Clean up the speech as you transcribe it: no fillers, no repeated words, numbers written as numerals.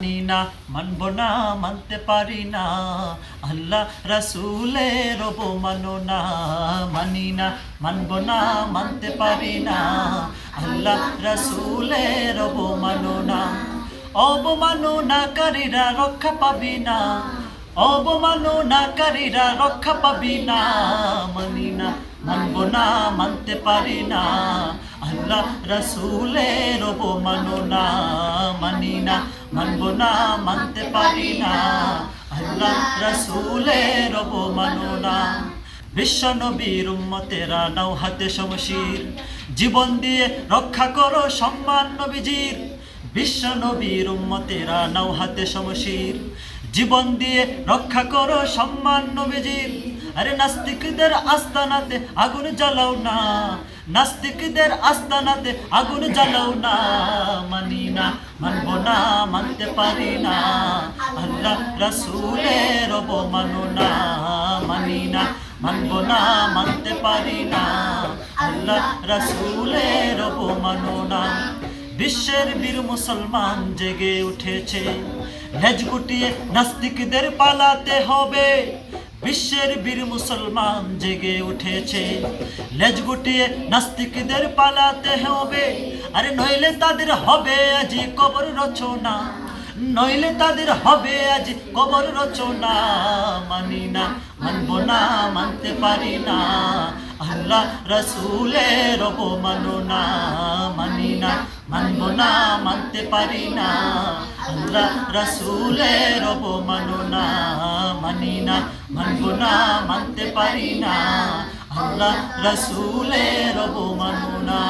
মানি না, মানব না, মানতে পারি না, আল্লাহ রাসূলের অবমানো না। মানি না, মানব না, মানতে পারি না, আল্লাহ রাসূলের অবমানো না। অবমাননাকারীরা রক্ষা পাবি না, অবমাননাকারীরা রক্ষা পাবি না। মানি না, মানব না, মানতে পারি না, আল্লাহ রাসূলের অবমাননা। মানি না, মানব না, মানতে পারি না, আল্লাহ রাসূলের অবমাননা। বিশ্ব নবীর উম্মতেরা নাও হাতে শমশির, জীবন দিয়ে রক্ষা করো সম্মান নবীজির। বিশ্ব নবীর উম্মতেরা নাও হাতে শমশির, জীবন দিয়ে রক্ষা করো সম্মান নবীজির। আরে নাস্তিকদের আস্তানাতে আগুন জ্বালাও না, নাস্তিকদের আস্তানাতে আগুন জ্বালাও না। মানি না, মানব না, মানতে পারি না, আল্লাহ রাসূলের অবমাননা। মানি না, মানব না, মানতে পারি না, আল্লাহ রাসূলের অবমাননা। বিশ্বের বীর মুসলমান জেগে উঠেছে, লেজ গুটিয়ে নাস্তিকদের পালাতে হবে। বিশ্বের বীর মুসলমান জেগে উঠেছে, লেজ গুটিয়ে নাস্তিকদের পালাতে হবে। আরে নইলে তাদের হবে আজি কবর রচনা, নইলে তাদের হবে আজি কবর রচনা। মানি না, মানব না, মানতে পারি না, আল্লাহ রাসূলের অবমাননা। মানি না, মানব না, মানতে পারি না, আল্লাহ রাসূলের অবমাননা। মানি না, মানব না, মানতে পারি না, আল্লাহ রাসূলের অবমাননা।